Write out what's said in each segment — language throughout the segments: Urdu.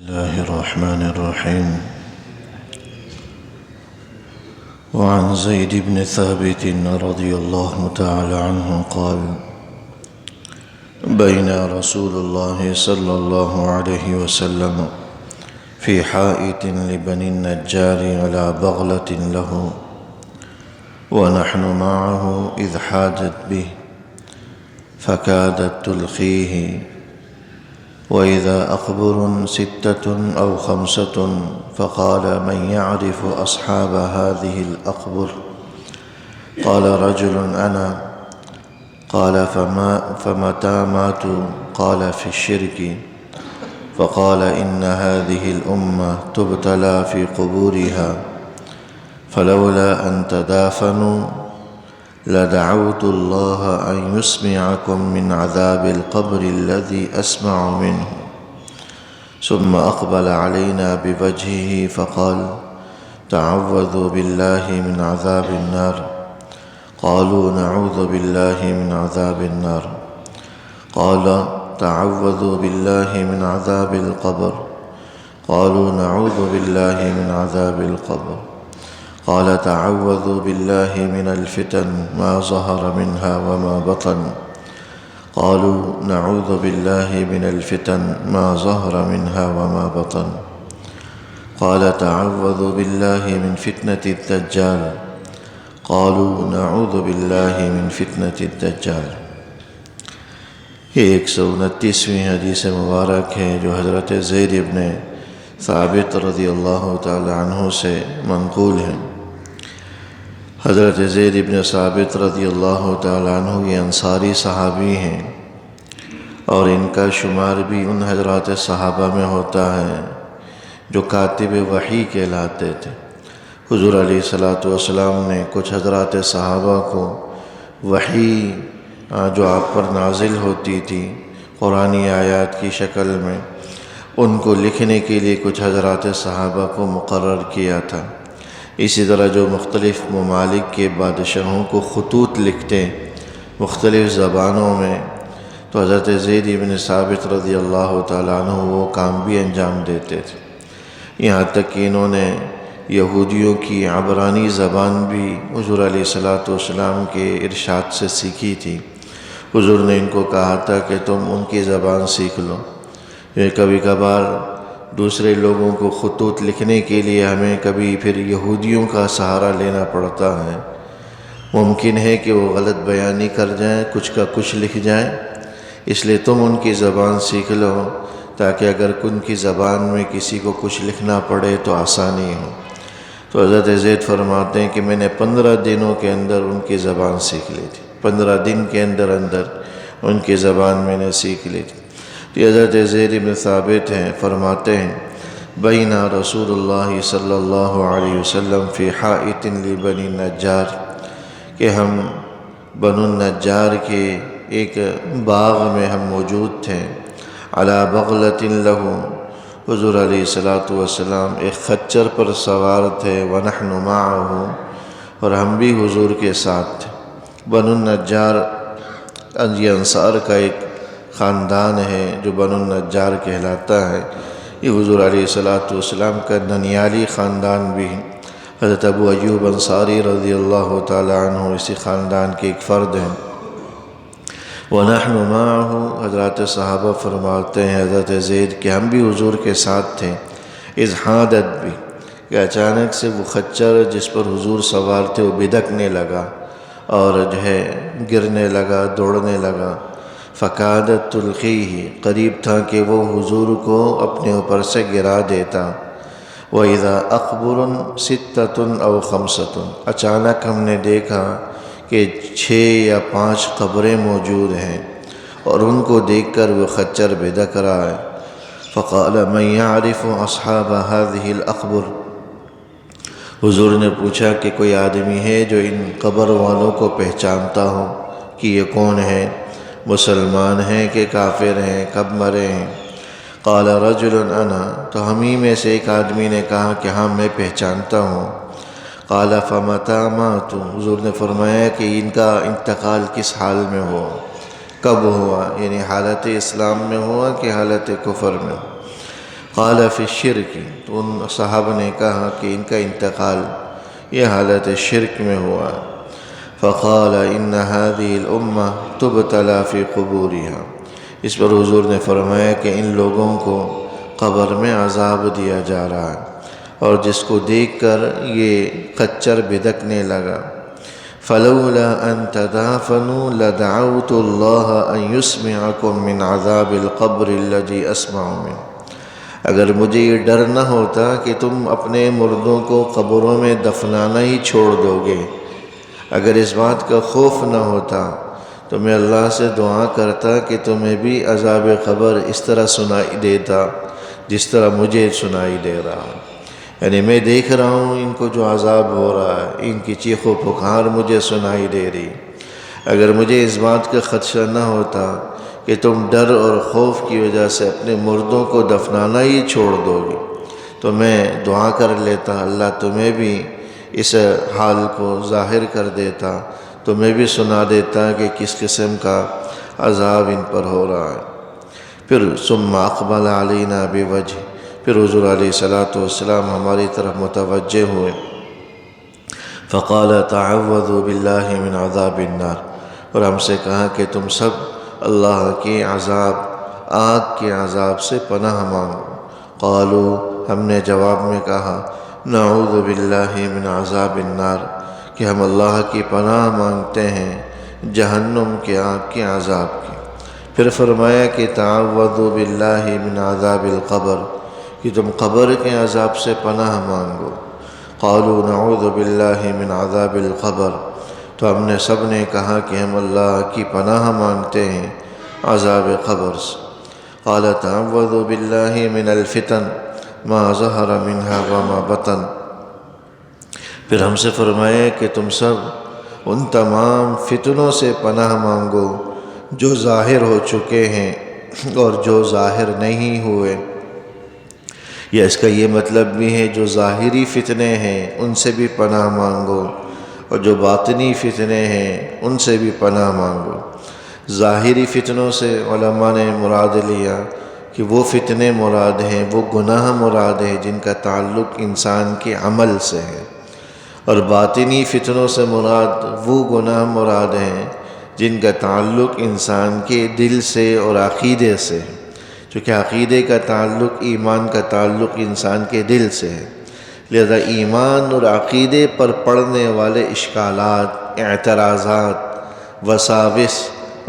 الله الرحمن الرحيم. وعن زيد بن ثابت رضي الله تعالى عنه قال: بين رسول الله صلى الله عليه وسلم في حائط لبني النجار على بغلة له، ونحن معه إذ حادت به فكادت تلقيه، وإذا أقبر 6 أو 5، فقال: من يعرف أصحاب هذه الأقبر؟ قال رجل: أنا. قال: فمتى ماتوا؟ قال: في الشرك. فقال: إن هذه الأمة تبتلى في قبورها، فلولا أن تدافنوا لدعوت الله أن يسمعكم من عذاب القبر الذي أسمع منه. ثم أقبل علينا بوجهه فقال: تعوذوا بالله من عذاب النار. قالوا: نعوذ بالله من عذاب النار. قال: تعوذوا بالله من عذاب القبر. قالوا: نعوذ بالله من عذاب القبر. قال: تعوذوا بالله من الفتن ما ظهر منها وما بطن. قالوا: نعوذ بالله من الفتن ما ظهر منها وما بطن. قال: تعوذوا بالله من فتنة الدجال. قالوا: نعوذ بالله من فتنة الدجال. یہ 129ویں حدیث مبارک ہے جو حضرت زید بن ثابت رضی اللہ تعالی عنہ سے منقول ہے۔ حضرت زید بن ثابت رضی اللہ تعالی عنہ یہ انصاری صحابی ہیں، اور ان کا شمار بھی ان حضرات صحابہ میں ہوتا ہے جو کاتب وحی کہلاتے تھے۔ حضور علیہ السلام نے کچھ حضرات صحابہ کو وحی جو آپ پر نازل ہوتی تھی قرآنی آیات کی شکل میں، ان کو لکھنے کے لیے کچھ حضرات صحابہ کو مقرر کیا تھا۔ اسی طرح جو مختلف ممالک کے بادشاہوں کو خطوط لکھتے مختلف زبانوں میں، تو حضرت زید بن ثابت رضی اللہ تعالیٰ عنہ وہ کام بھی انجام دیتے تھے۔ یہاں تک کہ انہوں نے یہودیوں کی عبرانی زبان بھی حضور علیہ السلام کے ارشاد سے سیکھی تھی۔ حضور نے ان کو کہا تھا کہ تم ان کی زبان سیکھ لو۔ یہ کبھی کبھار دوسرے لوگوں کو خطوط لکھنے کے لیے ہمیں کبھی پھر یہودیوں کا سہارا لینا پڑتا ہے۔ ممکن ہے کہ وہ غلط بیانی کر جائیں، کچھ کا کچھ لکھ جائیں، اس لیے تم ان کی زبان سیکھ لو تاکہ اگر ان کی زبان میں کسی کو کچھ لکھنا پڑے تو آسانی ہو۔ تو حضرت زید فرماتے ہیں کہ میں نے 15 دنوں کے اندر ان کی زبان سیکھ لی تھی۔ 15 دن کے اندر ان کی زبان میں نے سیکھ لی تھی۔ تو حضرت زید بن ثابت ہیں، فرماتے ہیں: بین رسول اللہ صلی اللہ علیہ وسلم فی حائط لبنی النجار، کہ ہم بنو النجار کے ایک باغ میں ہم موجود تھے۔ علی بغلۃ لہ، حضور علیہ السلام ایک خچر پر سوار تھے۔ ونحن معہ، اور ہم بھی حضور کے ساتھ تھے۔ بنو النجار یہ انصار کا ایک خاندان ہے جو بنو النجار کہلاتا ہے۔ یہ حضور علیہ السلام کا ننیالی خاندان بھی ہے۔ حضرت ابو ایوب انصاری رضی اللہ تعالی عنہ اسی خاندان کے ایک فرد ہیں۔ وَنَحْنُ مَعَهُ، حضرات صحابہ فرماتے ہیں حضرت زید کہ ہم بھی حضور کے ساتھ تھے۔ اِذْ حَادَتْ بِهِ، کہ اچانک سے وہ خچر جس پر حضور سوار تھے وہ بدکنے لگا اور جو ہے گرنے لگا، دوڑنے لگا۔ فَكَادَتْ تُلْقِيهِ، قریب تھا کہ وہ حضور کو اپنے اوپر سے گرا دیتا۔ وَإِذَا أَقْبُرٌ 6 أو 5، اچانک ہم نے دیکھا کہ 6 یا 5 قبریں موجود ہیں، اور ان کو دیکھ کر وہ خچر بدک رہا ہے۔ فَقَالَ مَنْ يَعْرِفُ أَصْحَابَ هَذِهِ الْأَقْبُرِ، حضور نے پوچھا کہ کوئی آدمی ہے جو ان قبر والوں کو پہچانتا ہو کہ یہ کون ہے، مسلمان ہیں کہ کافر ہیں، کب مرے ہیں؟ قال رجل انا، تو ہم ہی میں سے ایک آدمی نے کہا کہ ہاں میں پہچانتا ہوں۔ قال فمتى ماتوا، حضور نے فرمایا کہ ان کا انتقال کس حال میں ہوا، کب ہوا، یعنی حالت اسلام میں ہوا کہ حالت کفر میں؟ قال فی الشرک، تو ان صحابہ نے کہا کہ ان کا انتقال یہ حالت شرک میں ہوا۔ فقال ان هذه الامہ تبتلى فی قبورها، اس پر حضور نے فرمایا کہ ان لوگوں کو قبر میں عذاب دیا جا رہا ہے، اور جس کو دیکھ کر یہ خچر بدکنے لگا۔ فلولا ان تدافنوا لدعوت اللہ ان يسمعكم من عذاب القبر الذي اسمع منه، اگر مجھے یہ ڈر نہ ہوتا کہ تم اپنے مردوں کو قبروں میں دفنانا ہی چھوڑ دو گے، اگر اس بات کا خوف نہ ہوتا تو میں اللہ سے دعا کرتا کہ تمہیں بھی عذاب قبر اس طرح سنائی دیتا جس طرح مجھے سنائی دے رہا۔ یعنی میں دیکھ رہا ہوں ان کو جو عذاب ہو رہا ہے، ان کی چیخ و پکار مجھے سنائی دے رہی، اگر مجھے اس بات کا خدشہ نہ ہوتا کہ تم ڈر اور خوف کی وجہ سے اپنے مردوں کو دفنانا ہی چھوڑ دو گے، تو میں دعا کر لیتا اللہ تمہیں بھی اس حال کو ظاہر کر دیتا، تمہیں بھی سنا دیتا کہ کس قسم کا عذاب ان پر ہو رہا ہے۔ پھر ثم اقبل علینا بوجہ، پھر حضور علیہ السلام ہماری طرف متوجہ ہوئے۔ فقال تعوذوا باللہ من عذاب النار، اور ہم سے کہا کہ تم سب اللہ کے عذاب، آگ کے عذاب سے پناہ مانگو۔ قالوا، ہم نے جواب میں کہا نعوذ باللہ من عذاب النار، کہ ہم اللہ کی پناہ مانگتے ہیں جہنم کے آگ کے عذاب کی۔ پھر فرمایا کہ تعوذوا باللہ من عذاب القبر، کہ تم قبر کے عذاب سے پناہ مانگو۔ قالوا نعوذ باللہ من عذاب القبر، تو ہم نے سب نے کہا کہ ہم اللہ کی پناہ مانگتے ہیں عذاب قبر سے۔ قال تعوذوا باللہ من الفتن ما ظہر منها وما بطن، پھر ہم سے فرمایا کہ تم سب ان تمام فتنوں سے پناہ مانگو جو ظاہر ہو چکے ہیں اور جو ظاہر نہیں ہوئے، یا اس کا یہ مطلب بھی ہے جو ظاہری فتنے ہیں ان سے بھی پناہ مانگو، اور جو باطنی فتنے ہیں ان سے بھی پناہ مانگو۔ ظاہری فتنوں سے علماء نے مراد لیا کہ وہ فتنے مراد ہیں، وہ گناہ مراد ہیں جن کا تعلق انسان کے عمل سے ہے، اور باطنی فتنوں سے مراد وہ گناہ مراد ہیں جن کا تعلق انسان کے دل سے اور عقیدے سے ہے، چونکہ عقیدے کا تعلق، ایمان کا تعلق انسان کے دل سے ہے، لہذا ایمان اور عقیدے پر پڑنے والے اشکالات، اعتراضات، وساوس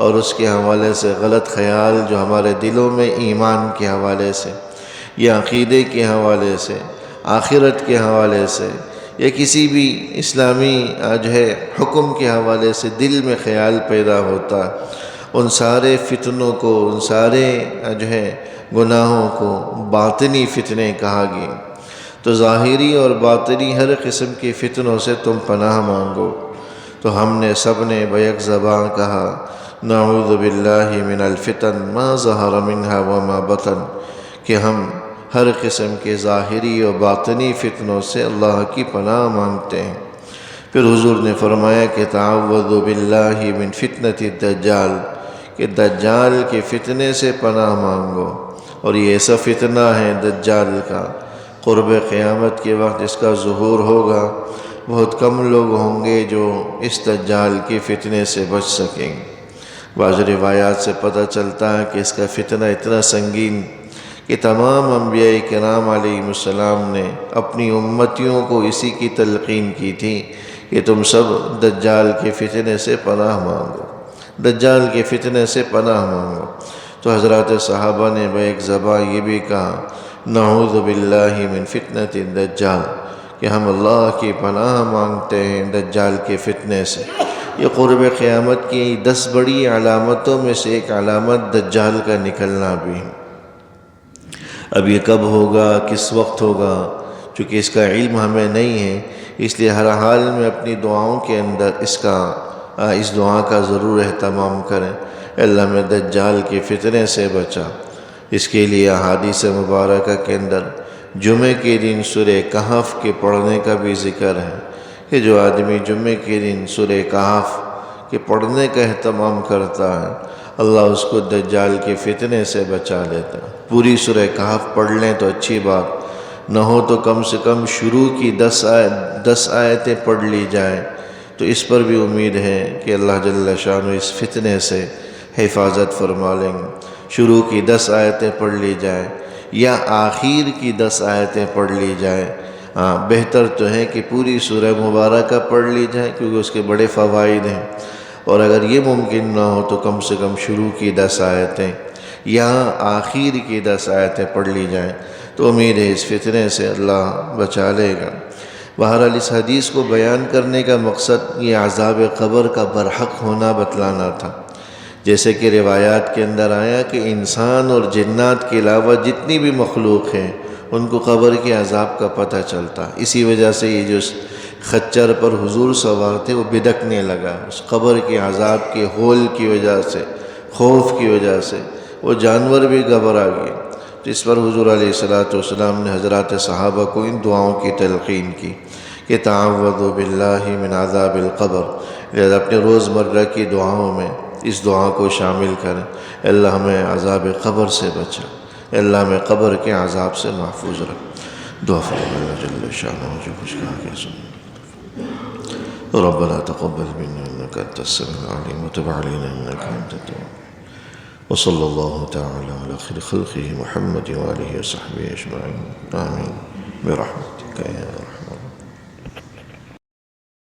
اور اس کے حوالے سے غلط خیال جو ہمارے دلوں میں ایمان کے حوالے سے یا عقیدے کے حوالے سے، آخرت کے حوالے سے، یا کسی بھی اسلامی حکم کے حوالے سے دل میں خیال پیدا ہوتا، ان سارے فتنوں کو، ان سارے گناہوں کو باطنی فتنے کہا گیا۔ تو ظاہری اور باطنی ہر قسم کی فتنوں سے تم پناہ مانگو۔ تو ہم نے سب نے بیک زبان کہا نعوذ باللہ من الفتن ما ظہر منها وما بطن، کہ ہم ہر قسم کے ظاہری اور باطنی فتنوں سے اللہ کی پناہ مانگتے ہیں۔ پھر حضور نے فرمایا کہ تعوذوا باللہ من فتنة الدجال، کہ دجال کے فتنے سے پناہ مانگو، اور یہ ایسا فتنہ ہے دجال کا، قرب قیامت کے وقت اس کا ظہور ہوگا، بہت کم لوگ ہوں گے جو اس دجال کے فتنے سے بچ سکیں گے۔ بعض روایات سے پتہ چلتا ہے کہ اس کا فتنہ اتنا سنگین کہ تمام انبیاء کرام علیہ السلام نے اپنی امتیوں کو اسی کی تلقین کی تھی کہ تم سب دجال کے فتنے سے پناہ مانگو، دجال کے فتنے سے پناہ مانگو۔ تو حضرات صحابہ نے بیک زبان یہ بھی کہا نعوذ باللہ من فتنة الدجال، کہ ہم اللہ کی پناہ مانگتے ہیں دجال کے فتنے سے۔ یہ قرب قیامت کی 10 بڑی علامتوں میں سے ایک علامت دجال کا نکلنا بھی ہے۔ اب یہ کب ہوگا، کس وقت ہوگا، چونکہ اس کا علم ہمیں نہیں ہے، اس لیے ہر حال میں اپنی دعاؤں کے اندر اس دعا کا ضرور اہتمام کریں، اللہ میں دجال کے فتنے سے بچا۔ اس کے لیے احادیث مبارکہ کے اندر جمعہ کے دن سورہ کہف کے پڑھنے کا بھی ذکر ہے کہ جو آدمی جمعہ کے دن سورہ کہف کے پڑھنے کا اہتمام کرتا ہے، اللہ اس کو دجال کے فتنے سے بچا لیتا ہے۔ پوری سورہ کہف پڑھ لیں تو اچھی بات، نہ ہو تو کم سے کم شروع کی 10 آیتیں پڑھ لی جائیں، تو اس پر بھی امید ہے کہ اللہ جل شانہ اس فتنے سے حفاظت فرما لیں گے۔ شروع کی 10 آیتیں پڑھ لی جائیں یا آخر کی 10 آیتیں پڑھ لی جائیں، بہتر تو ہے کہ پوری سورہ مبارکہ پڑھ لی جائے، کیونکہ اس کے بڑے فوائد ہیں۔ اور اگر یہ ممکن نہ ہو تو کم سے کم شروع کی 10 آیتیں یا آخر کی 10 آیتیں پڑھ لی جائیں، تو امید ہے اس فتنے سے اللہ بچا لے گا۔ بہرحال اس حدیث کو بیان کرنے کا مقصد یہ عذاب قبر کا برحق ہونا بتلانا تھا۔ جیسے کہ روایات کے اندر آیا کہ انسان اور جنات کے علاوہ جتنی بھی مخلوق ہیں ان کو قبر کے عذاب کا پتہ چلتا، اسی وجہ سے یہ جو خچر پر حضور سوار تھے وہ بدکنے لگا، اس قبر کے عذاب کے ہول کی وجہ سے، خوف کی وجہ سے وہ جانور بھی گھبرا گئے۔ تو اس پر حضور علیہ السلام نے حضرات صحابہ کو ان دعاؤں کی تلقین کی کہ تعوذوا باللہ من عذاب القبر، لہذا اپنے روزمرہ کی دعاؤں میں اس دعا کو شامل کریں، اللہ ہمیں عذاب قبر سے بچا، اللہ ہمیں قبر کے عذاب سے محفوظ رکھ۔ دعا فرمائے اللہ جل شانہ جو کچھ کہا کہ سن۔ ربنا تقبل منا انك انت السميع العليم وتب علينا انك انت التواب، وصلى الله تعالى على خير خلقه محمد وآله وصحبه اجمعين، آمين برحمتك يا رب۔